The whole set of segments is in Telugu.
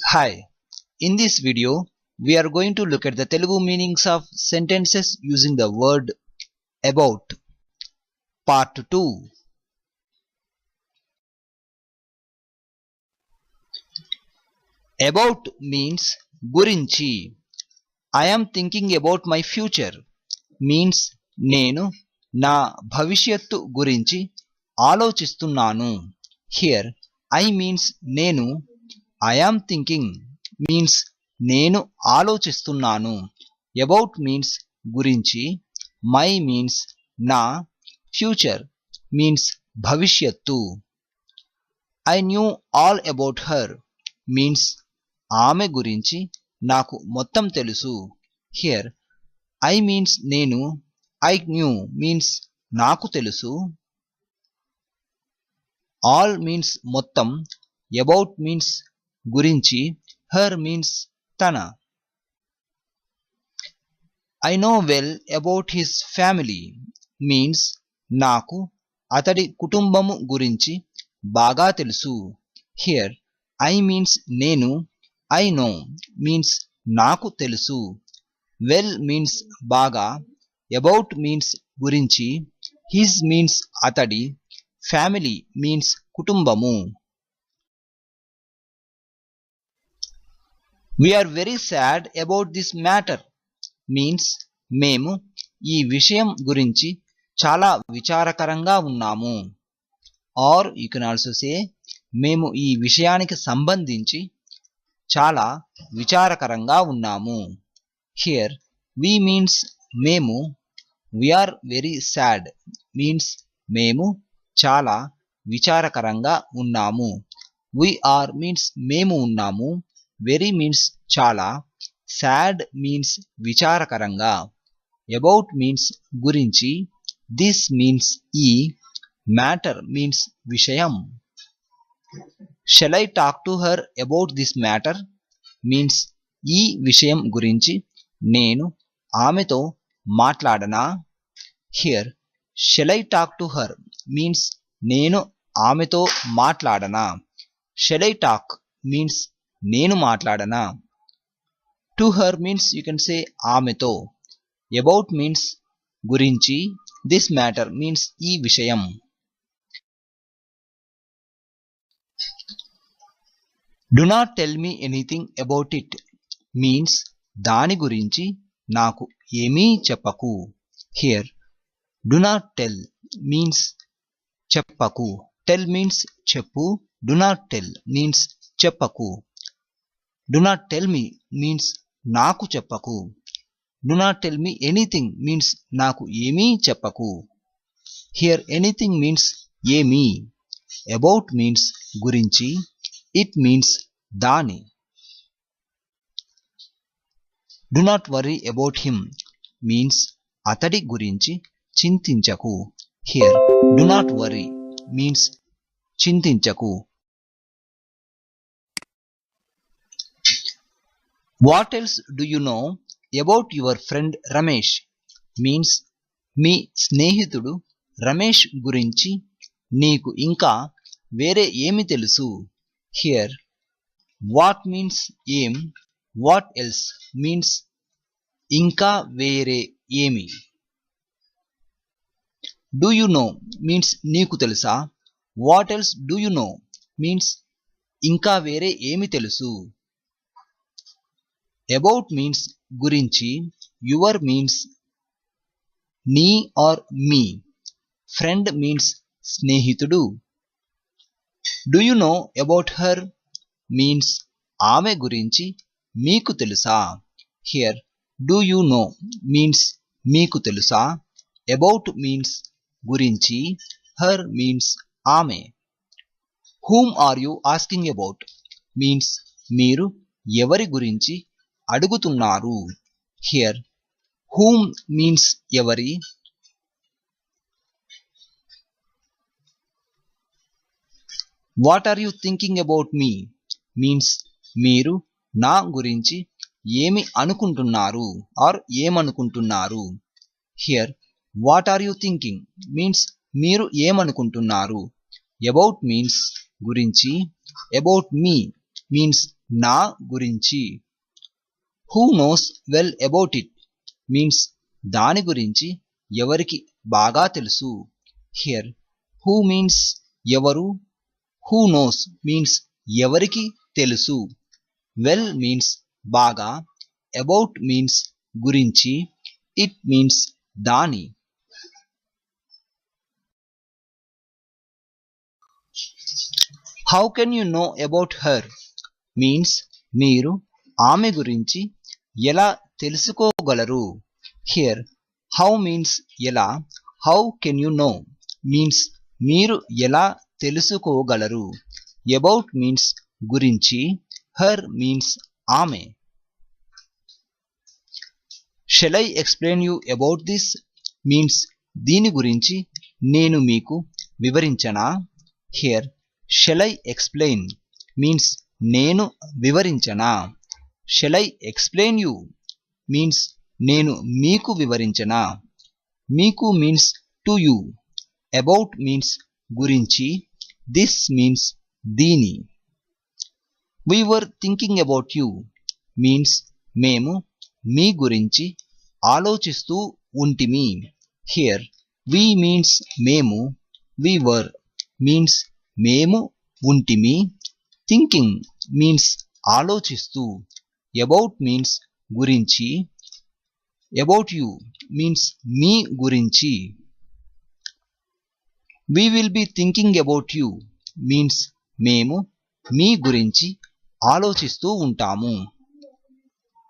Hi, in this video we are going to look at the Telugu meanings of sentences using the word about. Part 2. About means గురించి. I am thinking about my future means నేను నా భవిష్యత్తు గురించి ఆలోచిస్తున్నాను. Here I means నేను, I am thinking means నేను ఆలోచిస్తున్నాను. About means గురించి, my means నా, future means భవిష్యత్తు. I knew all about her means ఆమె గురించి నాకు మొత్తం తెలుసు. Here I means నేను, I knew means నాకు తెలుసు. All means మొత్తం, about means గురించి, her means తన. I know well about his family means నాకు అతడి కుటుంబము గురించి బాగా తెలుసు. Here I means నేను, I know means నాకు తెలుసు. Well means బాగా, about means గురించి, his means అతడి, family means కుటుంబము. We are very sad about this matter means మేము ఈ విషయం గురించి చాలా విచారకరంగా ఉన్నాము. Or you can also say మేము ఈ విషయానికి సంబంధించి చాలా విచారకరంగా ఉన్నాము. Here we means మేము, we are very sad means మేము చాలా విచారకరంగా ఉన్నాము. We are means మేము ఉన్నాము, very means చాలా, sad means విచారకరంగా, about means గురించి, this means ఈ, matter means విషయం. Shall I talk to her about this matter means ఈ విషయం గురించి నేను ఆమెతో మాట్లాడనా. Here shall I talk to her means నేను ఆమెతో మాట్లాడనా. Shall I talk means నేను మాట్లాడనా. To her means you can say ఆమెతో. About means గురించి, this matter means ఈ విషయం. Do not tell me anything about it means దాని గురించి నాకు ఏమీ చెప్పకు. Here do not tell means చెప్పకు, tell means చెప్పు, do not tell means చెప్పకు. Do not tell me means నాకు చెప్పకు. Do not tell me anything means నాకు ఏమీ చెప్పకు. Here anything means ఏమీ, about means గురించి, it means దాని. Do not worry about him means అతడి గురించి చింతించకు. Here do not worry means చింతించకు. What else do you know about your friend Ramesh means మీ స్నేహితుడు రమేష్ గురించి నీకు ఇంకా వేరే ఏమి తెలుసు. Here what means ఏం, what else means ఇంకా వేరే ఏమి. Do you know means నీకు తెలుసా. What else do you know means ఇంకా వేరే ఏమి తెలుసు. About means గురించి, your means నీ or మీ, friend means స్నేహితుడు. Do you know about her means ఆమె గురించి మీకు తెలుసా. Here do you know means మీకు తెలుసా, about means గురించి, her means ఆమె. Whom are you asking about means మీరు ఎవరి గురించి అడుగుతున్నారు. Here whom means ఎవరి, what are you thinking about me means మీరు నా గురించి ఏమి అనుకుంటున్నారు or ఏమనుకుంటున్నారు. Here what are you thinking means మీరు ఏమనుకుంటున్నారు. About means గురించి, about me means నా గురించి. Who knows well about it means దాని గురించి ఎవరికి బాగా తెలుసు. హియర్ హూ మీన్స్ ఎవరు, హూ నోస్ మీన్స్ ఎవరికి తెలుసు, వెల్ మీన్స్ బాగా, అబౌట్ మీన్స్ గురించి, ఇట్ మీన్స్ దాని. How can you know about her means మీరు ఆమె గురించి ఎలా తెలుసుకోగలరు. హియర్ హౌ మీన్స్ ఎలా, how can you know means మీరు ఎలా తెలుసుకోగలరు, అబౌట్ మీన్స్ గురించి, హర్ మీన్స్ ఆమె. Shell I explain you about this means దీని గురించి నేను మీకు వివరించనా. Here shall I explain means నేను వివరించనా, shall I explain you means నేను మీకు వివరించనా, మీకు means to you, about means గురించి, దిస్ మీన్స్ దీని. We were thinking about you means మేము మీ గురించి ఆలోచిస్తూ ఉంటిమి. Here we means మేము, we were means మేము ఉంటిమి, thinking means ఆలోచిస్తూ, about means గురించి, about you means మీ గురించి. We will be thinking about you means మేము మీ గురించి ఆలోచిస్తూ ఉంటాము.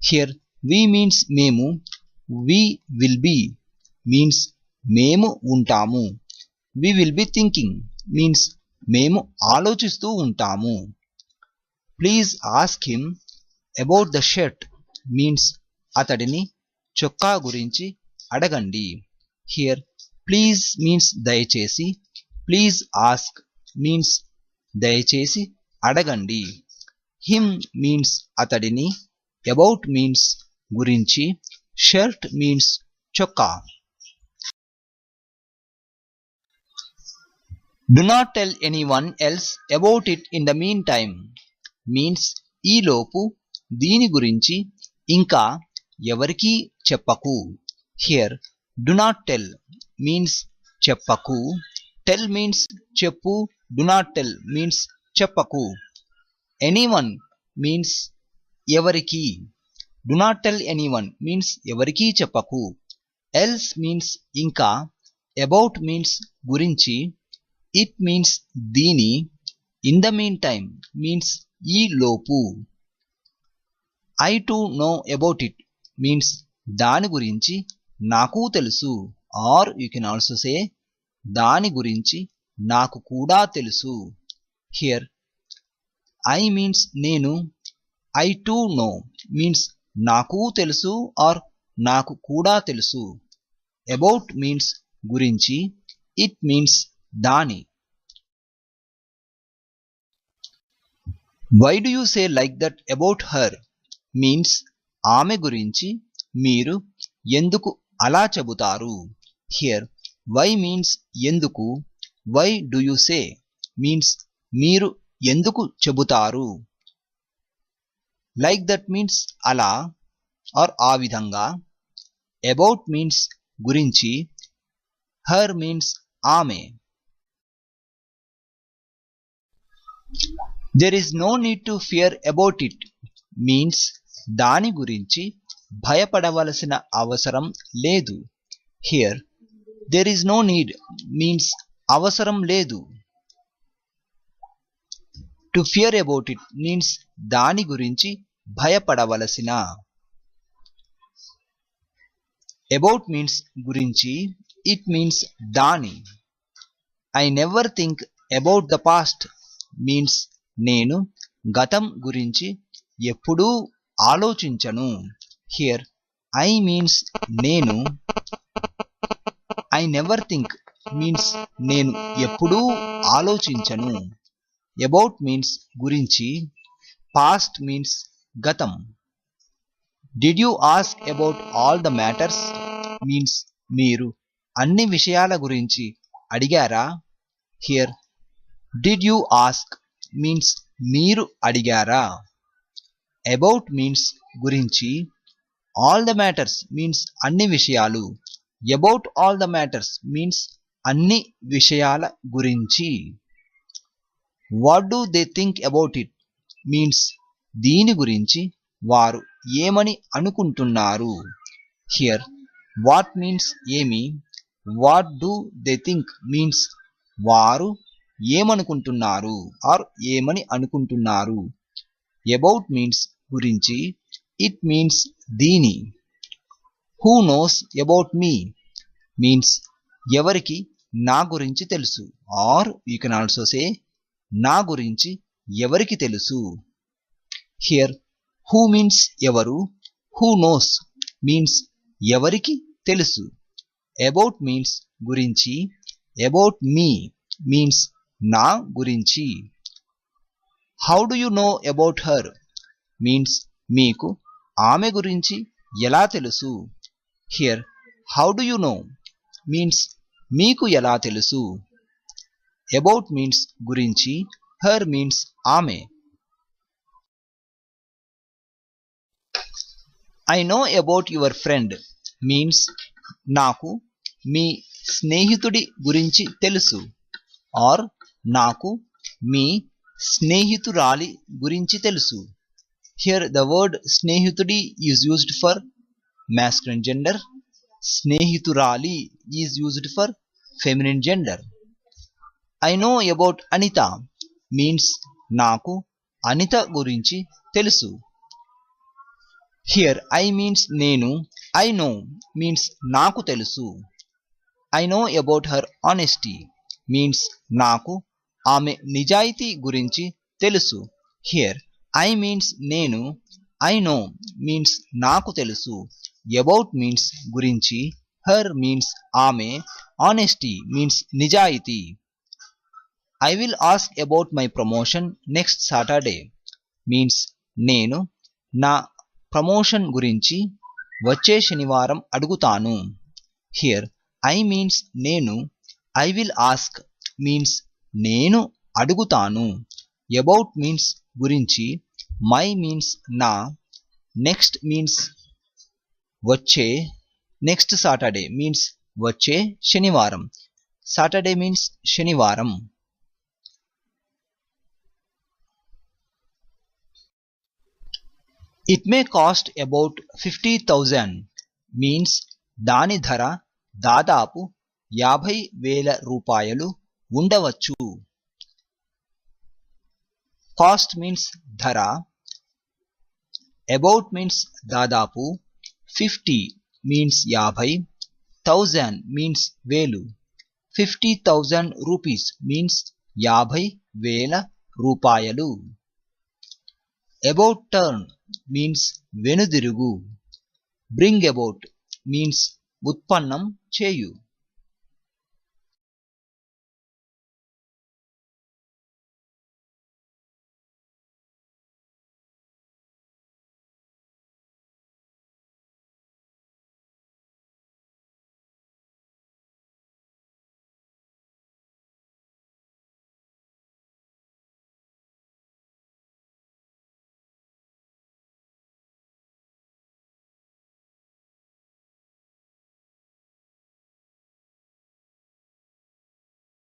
హియర్ we means మేము, we will be means మేము ఉంటాము, we will be thinking means మేము ఆలోచిస్తూ ఉంటాము. Please ask him about the shirt means అతడిని చొక్కా గురించి అడగండి. హియర్ ప్లీజ్ మీన్స్ దయచేసి, ప్లీజ్ ఆస్క్ మీన్స్ దయచేసి అడగండి, హిమ్ మీన్స్ అతడిని, అబౌట్ మీన్స్ గురించి, షర్ట్ మీన్స్ చొక్కా. Do not tell anyone else about it in the meantime means ఈలోపు దీని గురించి ఇంకా ఎవరికీ చెప్పకు. Here do not tell means చెప్పకు, tell means చెప్పు, do not tell means చెప్పకు. anyone means ఎవరికి, do not tell anyone means ఎవరికీ చెప్పకు, else means ఇంకా, about means గురించి, it means దీని, in the meantime means ఈ లోపు. I too know about it means దాని గురించి నాకు తెలుసు, or you can also say దాని గురించి నాకు కూడా తెలుసు. Here I means నేను, I too know means నాకు తెలుసు or నాకు కూడా తెలుసు, about means గురించి, it means దాని. Why do you say like that about her means ఆమె గురించి మీరు ఎందుకు అలా చెబుతారు. Here why means ఎందుకు, why do you say means మీరు ఎందుకు చెబుతారు. like that means అలా or ఆ విధంగా, about means గురించి, her means ఆమె. there is no need to fear about it means దాని గురించి భయపడవలసిన అవసరం లేదు. Here there is no need means అవసరం లేదు. to fear about it means దాని గురించి భయపడవలసిన. about means గురించి, it means దాని. I never think about the past means నేను గతం గురించి ఎప్పుడూ ఆలోచించను. Here I means నేను, I never think means నేను ఎప్పుడూ ఆలోచించను, about means గురించి, past means గతం. did you ask about all the matters means మీరు అన్ని విషయాల గురించి అడిగారా. Here did you ask means మీరు అడిగారా, అబౌట్ మీన్స్ గురించి, ఆల్ ద మ్యాటర్స్ మీన్స్ అన్ని విషయాలు, about all the matters means అన్ని విషయాల గురించి. What do they think about it means దీని గురించి వారు ఏమని అనుకుంటున్నారు. హియర్ వాట్ మీన్స్ ఏమి, what do they think means వారు ఏమనుకుంటున్నారు ఆర్ ఏమని అనుకుంటున్నారు. అబౌట్ మీన్స్ గురించి, ఇట్ మీన్స్ దీని. Who knows about me means ఎవరికి నా గురించి తెలుసు, or you can also say నా గురించి ఎవరికి తెలుసు. హియర్ హూ మీన్స్ ఎవరు, హూ నోస్ మీన్స్ ఎవరికి తెలుసు. అబౌట్ మీన్స్ గురించి, అబౌట్ మీ మీన్స్ నా గురించి. How do you know about her means మీకు ఆమె గురించి ఎలా తెలుసు. Here how do you know means మీకు ఎలా తెలుసు. అబౌట్ మీన్స్ గురించి, హర్ మీన్స్ ఆమె. I know about your friend means నాకు మీ స్నేహితుడి గురించి తెలుసు, ఆర్ నాకు మీ స్నేహితురాలి గురించి తెలుసు. హియర్ ద వర్డ్ స్నేహితుడి is used for masculine gender, స్నేహితురాలి is used for feminine gender. I know about Anitha means నాకు అనిత గురించి తెలుసు. హియర్ ఐ మీన్స్ నేను, ఐ నో మీన్స్ నాకు తెలుసు. I know about her honesty means నాకు ఆమె నిజాయితీ గురించి తెలుసు. హియర్ ఐ మీన్స్ నేను, ఐ నో మీన్స్ నాకు తెలుసు. అబౌట్ మీన్స్ గురించి, హర్ మీన్స్ ఆమె, ఆనెస్టీ మీన్స్ నిజాయితీ. I will ask about my promotion next Saturday means నేను నా ప్రమోషన్ గురించి వచ్చే శనివారం అడుగుతాను. హియర్ ఐ మీన్స్ నేను, ఐ విల్ ఆస్క్ మీన్స్ నేను అడుగుతాను. అబౌట్ మీన్స్ గురించి, మై మీన్స్ నా, నెక్స్ట్ మీన్స్ వచ్చే, నెక్స్ట్ సాటర్డే మీన్స్ వచ్చే శనివారం, సాటర్డే మీన్స్ శనివారం. It may cost about 50,000 means దాని ధర దాదాపు 50,000 రూపాయలు ఉండవచ్చు. కాస్ట్ మీన్స్ ధర, అబౌట్ మీన్స్ దాదాపు, 50 మీన్స్ 50, 1000 మీన్స్ వేలు, 50,000 రూపీస్ మీన్స్ 50,000 రూపాయలు. అబౌట్ టర్న్ మీన్స్ వెనుదిరుగు. బ్రింగ్ అబౌట్ మీన్స్ ఉత్పన్నం చేయు.